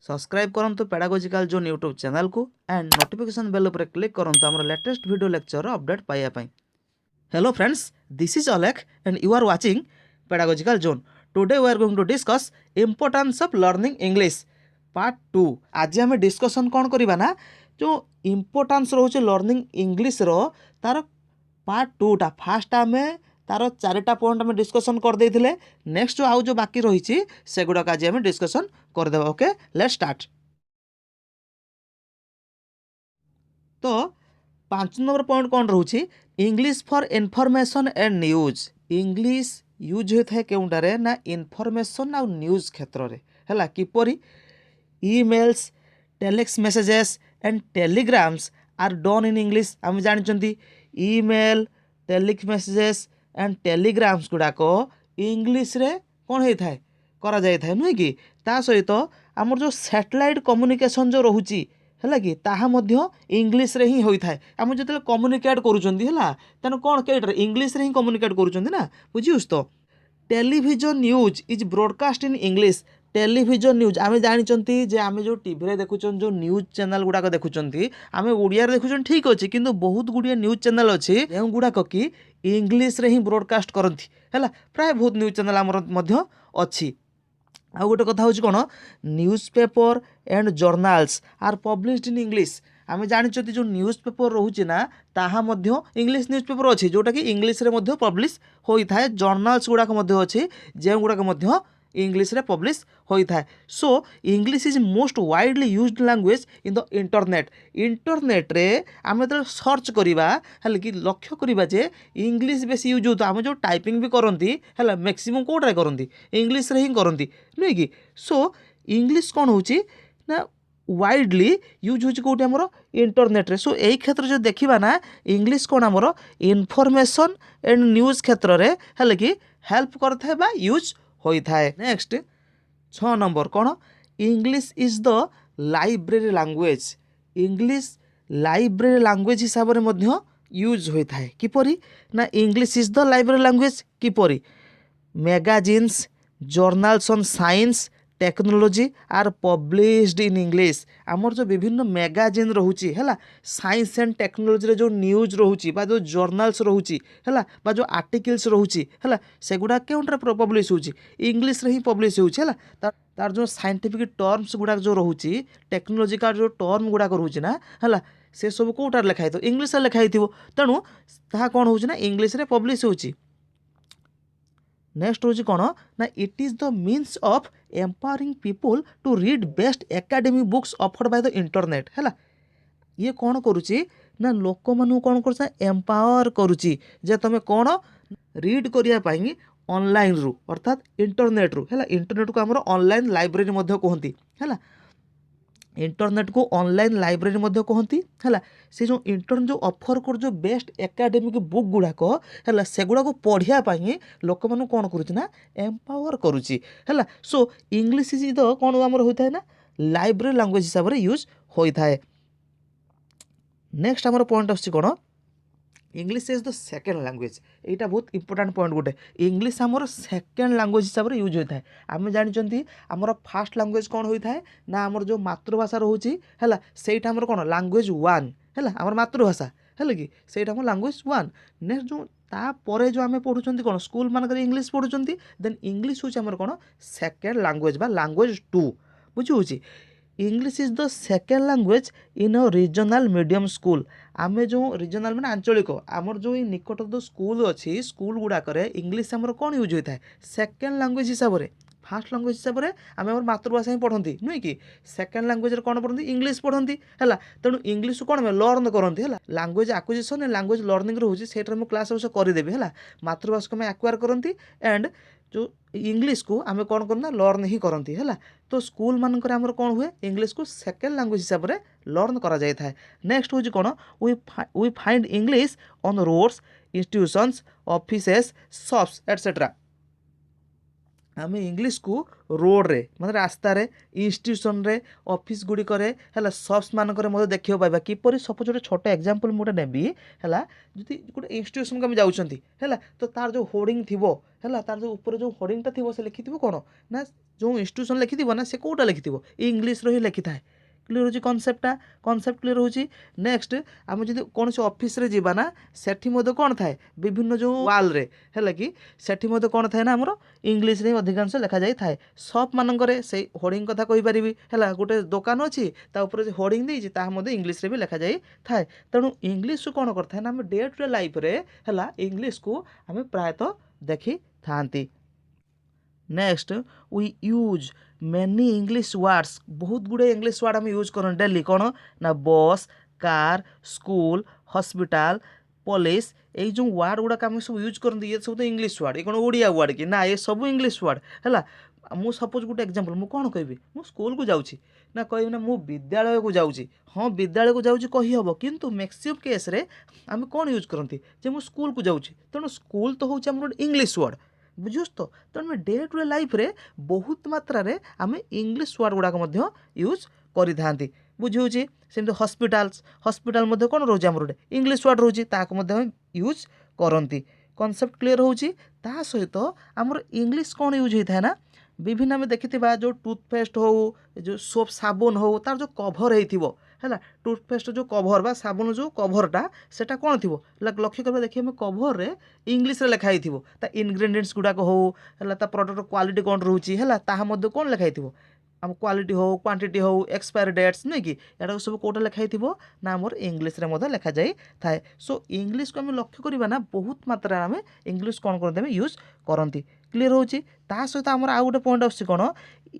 Subscribe करंतु pedagogical zone YouTube channel को and notification bell पर क्लिक करंतु हमर लेटेस्ट वीडियो लेक्चर अपडेट पाइबा पई। Hello friends, this is Alekh and you are watching pedagogical zone. Today we are going to discuss importance of learning English part 2। आज हम discussion कौन करबा ना जो इंपोर्टेंस रोचे लर्निंग इंग्लिश रो तार पार्ट 2 टा फास्ट आम तार 4टा पॉइंट आम डिस्कसन कर देथिले। नेक्स्ट जो आउ जो बाकी रही से गुड़ाक आज आम डिस्कसन करदे। Okay, let's start. तो 5 नंबर पॉइंट कौन रोचे English for information and news. English use होता है केउंटारे ना इनफॉरमेशन आउ न्यूज क्षेत्र में है किपरि emails text messages and telegrams are done in English. आम जानते email text messages and telegrams गुड़ाक इंग्लिश रे कौन होता है करा जाए था नुहे कि ता सहित आमर जो सैटेलाइट कम्युनिकेशन जो रोची है कि ताहा मध्य इंग्लिश रे ही होता है। आम जो कम्युनिकेट करूँ तेना कौन कईटे इंग्लिश रे ही कम्युनिकेट करूँ बुझीस। तो television news is broadcast in English. Television news आम जानते जे आम जो टीवी देखुन जो न्यूज चैनल गुड़ाक देखुं आम ओडिया देखुन ठीक अच्छे किंतु बहुत गुड़िया न्यूज चैनल अच्छे जो गुड़ाक कि इंग्लिश रे ही ब्रॉडकास्ट करती है। प्राय बहुत न्यूज चैनल आमर मध्य अच्छी। आउ गोटे कथा हूँ कौन newspaper and journals are published in English. आम जानते जो न्यूज पेपर रोचे ना ताहा मध्य इंग्लिश न्यूज पेपर अच्छी जोटा कि इंग्लिश रे मध्य पब्लिश होता है। जर्नाल्स गुड़ाक मध्य अच्छी जो गुड़ाक मध्य इंग्लिश रे पब्लिश होता है। So English is most widely used language in the internet. Internet रे आम जो सर्च करवा है कि लक्ष्य करवा जे इंग्लिश बेसी यूज होता आम जो टाइपिंग भी करती है मैक्सिमम कौटे करती इंग्लिश रे ही करती नुहे कि। सो इंग्लिश कौन हो ना वाइडली यूज हो कौटे आमर इंटरनेट रे। सो यही क्षेत्र जो देखा ना इंग्लिश कौन आमर इनफॉरमेशन एंड न्यूज क्षेत्र में है कि हेल्प करता है बा यूज होता है। नेक्स्ट 6 नंबर कौन English is the library language. English library language हिसाब से यूज होता है किपरि ना English is the library language किपरि magazines journals on science technology are published in English. आमर जो विभिन्न मैगजीन रोची है साइंस एंड टेक्नोलोजी जो न्यूज रोची बा जो जर्नल्स रोची है बा जो आर्टिकल्स रोची है सेगुड़ा केउंटा पब्लिश होची इंग्लिश रे ही पब्लिश होची है। तार जो साइंटिफिक टर्म्स गुड़ाक जो रोची टेक्नोलोजिकल जो टर्म गुड़ाक रोची ना है से सब कौटार लिखाई थो इंग्लिश लिखाई थो तेणु ता कौन हो इंग्लिश रे पब्लिश होची। नेक्स्ट हूँ कौन ना it is the means of empowering people to read best academic books offered by the internet है। ये कौन करुच्ची ना लोक मानू कौन कर एम्पावर करुच्ची जे तुम कौन रीड करने ऑनलाइन रु अर्थात इंटरनेट रु है। इंटरनेट को आमर ऑनलाइन लाइब्रेरी कहती है। इंटरनेट को ऑनलाइन लाइब्रेरी कहती है। से जो इंटरनेट जो ऑफर कर जो बेस्ट एकेडमिक बुक गुड़ाक है से गुड़ा पढ़ाई लोक मैंने कौन करुच्ची एम्पावर करुच्ची है। सो इंग्लिश इज द कौन आमर होता है ना लाइब्रेरी लैंग्वेज हिसाब से यूज होता है। नेक्स्ट आमर पॉइंट आस कौन English is the second language. यहाँ बहुत इंपोर्टेंट पॉइंट गोटे इंग्लिश आमर सेकेंड लैंग्वेज हिसाब से यूज होता है। आम जानते आमर फास्ट लैंग्वेज कौन होता है ना आमर जो मातृभाषा रोचे है सेटा आमर कौन लैंग्वेज 1 है आमर मातृभाषा है कि सेटा आम लैंग्वेज 1। नेक्स्ट जो तापर जो आम पढ़ुं कौन स्कूल मानक इंग्लिश पढ़ुं देन इंग्लिश हूँ आमर कौन सेकेंड लैंग्वेज बा लैंग्वेज 2 बुझे। English is the second language in a regional medium school. आम जो रीजनल मैंने आंचलिक आमर जो निकट जो स्कूल अच्छी स्कूल गुड़ाक इंग्लिश आमर कौन यूज होता है सेकेंड लैंग्वेज हिसाब से फास्ट लैंग्वेज हिसाब से आम आम मातृभाषा ही पढ़ती नुहे कि सेकेंड लैंग्वेज कौन पढ़ती इंग्लिश पढ़ती है। तेणु इंग्लिश को कौन लर्न करती है लैंग्वेज आक्विजिशन लैंग्वेज लर्निंग रोचे से क्लास अवश्य करदेवी है। मातृभाषा को एक्वायर करती एंड जो इंग्लिश को आम कौन करना लर्न ही करती है। तो स्कूल मानक आमर कौन हुए इंग्लिश को सेकेंड लैंग्वेज हिसाब से लर्न करा जाए था। नेक्स्ट हूँ कौन we find English on roads institutions offices shops etcetera. आम इंग्लीश को रोड रे मतलब रास्ता रे इंस्टीट्यूशन रे ऑफिस गुड़ी करे हला शॉप्स मानक रे देखियो पाइबा किपरि सपोज गोटे छोट एग्जांपल मोटे नेबी हला जदि गोटे इंस्टीट्यूशन को हम जाउछंती हला तो तार जो होर्डिंग थिबो हला तार जो ऊपर जो होर्डिंग ता थिबो से लिखिथिबो कोन ना जो इंस्टीट्यूशन लिखिथिबो ना से कोटा लिखिथिबो इंग्लीश रो ही लिखि थाए क्लियर होची कॉन्सेप्ट क्लियर होची नेक्स्ट आम जदि कौन से ऑफिस रे जीवा ना सेठी मध्य कौन थाए विभिन्न जो वाल रे है कि सेठी मध्य कौन थाए ना हमर इंग्लीश रे अधिकांश लिखा जाई थाए शॉप मानकरे से होर्डिंग कथा कहि परिबी हैला गोटे दुकान अछि ता ऊपर जे होर्डिंग देछि ता मध्य इंग्लीश रे भी लिखा जाई थाए तेणु इंग्लीश को कौन करथाय ना हम डे टू डे लाइफ रे हैला इंग्लीश को हम प्रायतः देखि थांती next we use many English words बहुत गुड़े इंग्लीश वर्ड हम यूज कर डेली कौन ना bus car school hospital police ये जो वर्ड गुड़ाक आम सब यूज करते ये सब तो इंग्लीश वर्ड ये कौन ओडिया वर्ड कि ना ये सब इंग्लीश वर्ड है मु सपोज गोटे एग्जांपल मु कौन कहबी मु स्कूल को जाऊँगी ना कहबी ना मु विद्यालय को जाऊँगी हाँ विद्यालय को जाऊँगी कही हम किंतु मैक्सिमम केस रे आम कौन यूज करती जे मु स्कूल को जाऊँगी तेणु स्कूल तो हूँ आम इंग्लीश वर्ड बुझुस तो तेणु मैं डे टू डे लाइफ रे बहुत मात्रा रे आम इंग्लीश वर्ड गुड़ाक यूज करि थांती बुझे सेमती हॉस्पिटल मध्य कौन रोचे आम गोटे इंग्लीश वर्ड रोचे ताको मध्य हम यूज करती कॉन्सेप्ट क्लियर होची ता सहित आमर इंग्लीश कौन यूज होता है ना विभिन्न आम देखि जो टूथपेस्ट हो जो सोप साबुन हो तार जो कभर होइथिबो है टूथपेस्ट जो कभर बा साबुन जो कभरटा सेटा कौन थी लक्ष्य करवा देखिए हमें कभर रे इंग्लीश रे लिखाई थी इनग्रेडिएंट्स गुड़ाक हो है प्रोडक्ट क्वालिटी कौन रोचे है कौन लिखाई थी आम क्वालिटी हो क्वांटिटी हो एक्सपायरी डेट्स नहीं कि यहाँ सब कौटा लिखाई थी ना आम इंग्लीश रे लिखा जाए थाए सो इंग्लीश को आम लक्ष्य करवा ना बहुत मात्रा आम इंग्लीश कौन करते यूज करती क्लीयर होची ता सहित आमर आउ गोटे पॉइंट आछी कोन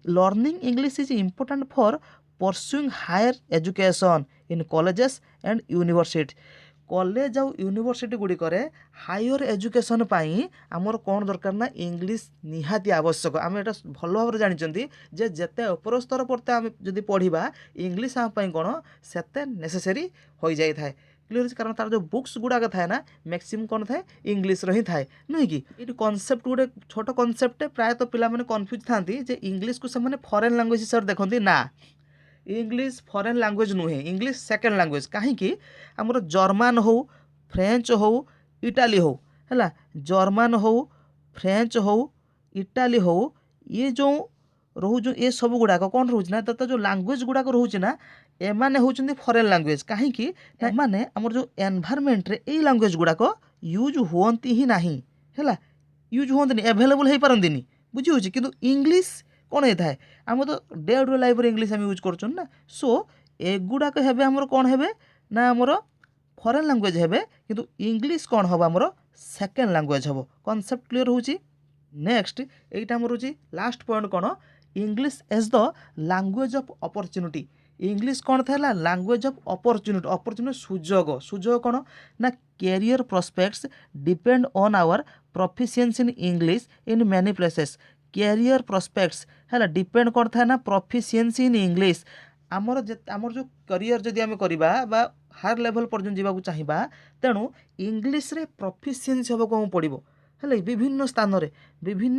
learning English is important for pursuing higher education in colleges and university college आउ यूनिवर्सिटी गुड़ी करे हायर एजुकेशन पाई आमर कौन दरकार ना इंग्लीश निहाती आवश्यक आम एटा भल भाव जानते जे जेते ऊपर स्तर पर आम जदि पढ़ा इंग्लीश आम कौन सेते नेसेसरी हो जाए थाए क्लियर कारण तार जो बुक्स गुड़ाक थाए ना मैक्सिमम कौन थाए इंग्लीश ही थाए नुहे कि ये कॉन्सेप्ट गोटे छोट कॉन्सेप्ट प्रायतः पिला माने कन्फ्यूज थांती जे इंग्लीश को से फॉरेन लैंग्वेज हिसाब से देखते ना इंग्लीश फॉरेन लैंग्वेज नुहे इंग्लीश सेकेंड लैंग्वेज कहीं आमर जर्मन हो फ्रेंच हो इटाली हो है जर्मन हो फ्रेंच हो इटाली हो ये जो रोज ये सब गुड़ाक कौन रोचे ना तो जो लैंग्वेज गुड़ाक रोचे ना एमाने होचंदी फॉरेन लैंग्वेज कहीं एमाने आमर जो एनवायरनमेंट रे ए लैंग्वेज गुड़ाक यूज हुअंती ही नहीं है यूज हुअंती एभेलेबल हो पारंती बुझी होची किंतु इंग्लीश कौन होता है आम तो day to day life English आम यूज कर ना सो एगुड़ाक हे आमर कौन हे ना आमर फॉरेन लैंग्वेज हे किंतु इंग्लीश कौन हम आमर सेकेंड लैंग्वेज हम कॉन्सेप्ट क्लियर होची नेक्स्ट एटा आमर होची लास्ट पॉइंट कौन English as the language of opportunity English कौन था लैंग्वेज ऑफ अपॉर्चुनिटी सुजोग कौन ना career prospects depend on our proficiency in English in many places career prospects है डिपेंड कौन था ना प्रोफिशिएंसी इन इंग्लिश आमर जो करियर जदि आम करवा हायर लेवल पर्यटन जावाक चाहिए तेणु इंग्लिश रे प्रोफिशिएंसी हम कौन पड़ो है विभिन्न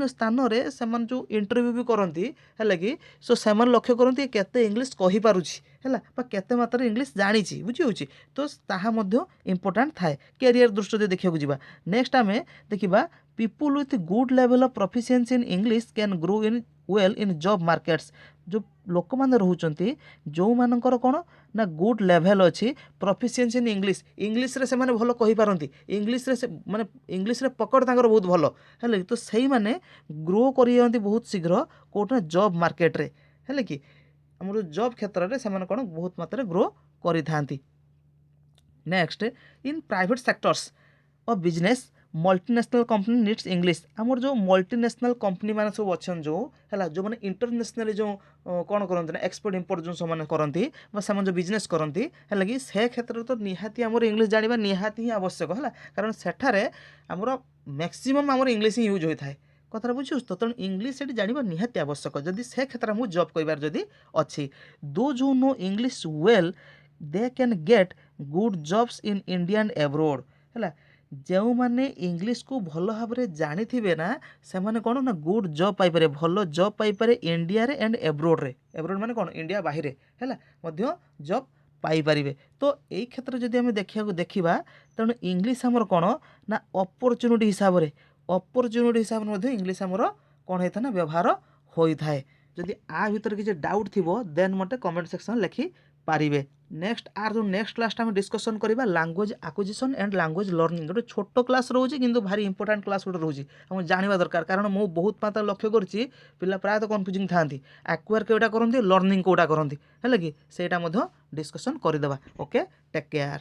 स्थान रे से जो इंटरव्यू भी करती है कि सो से लक्ष्य करती केते इंग्लिश कहि पारुछि है केते मात्रा इंग्लिश जानी बुझी होची तो ताहा मध्य इम्पोर्टेंट थाए कैरियर दृष्टि देखा जावा नेक्स्ट आम देखा people with good level of proficiency in English can grow in well in job markets जो लोक मैंने रोचंती जो मानकर कौन ना गुड लेवल अच्छी प्रोफिशिएंसी इन इंग्लिश रे से माने भलो कहि पारंती इंग्लिश रे से माने इंग्लिश रे पकड़ तांकर बहुत भलो है तो सही माने ग्रो करियंती बहुत शीघ्र कोटना जॉब मार्केट रे है कि हमर जॉब क्षेत्र रे से माने कौन बहुत मात्रा रे ग्रो करि थांती next in private sectors of business multinational company needs English आमर जो मल्टीनेशनल कंपनी मान सब अच्छा जो है जो मैंने इंटरनेशनली जो कौन करते ना एक्सपोर्ट इम्पोर्ट जो सब करती जो बिजनेस करती है कि से क्षेत्र तो निहाती आमर इंग्लिश जाना निहाती ही आवश्यक है कारण सेठारे आमर मैक्सिमम आमर इंग्लिश ही यूज होता है कथा बुझे तो तेणु इंग्लिश से जाना निहाती आवश्यक जदि से क्षेत्र में जॉब कर जदि अच्छी दो जो know English well they can get good jobs in India and abroad है जो मैंने इंग्लिश को भल भाव में जानी थे ना से मैंने कौन ना गुड जॉब पाइपर भल जॉब पाइपर इंडिया रे एंड एब्रोड रे एब्रोड माने कौन इंडिया बाहर है जॉब पाइपर तो यही क्षेत्र जदि आम देखा तेणु इंग्लिश आमर कौन ना अपरच्युनिटी हिसाब से इंग्लिश आमर कौन होता ना व्यवहार होता है जदि आ भीतर किसी डाउट थी देन मते कमेंट सेक्शन लिखि पारिबे नेक्स्ट आर जो नेक्स्ट क्लास आम डिस्कसन करवा language acquisition and language learning गोटे छोट क्लास रोचे कि भारी इंपोर्टाट क्लास गोटे रोचे आम जानवा दरकार कारण मुझे बहुत मात्रा लक्ष्य करुँची पिला प्रायतः कन्फ्यूजिंग था एक्वायर कौटा करती लर्निंग कौटा करती है कि सहीटा डिस्कसन करदे ओके टेक केयर।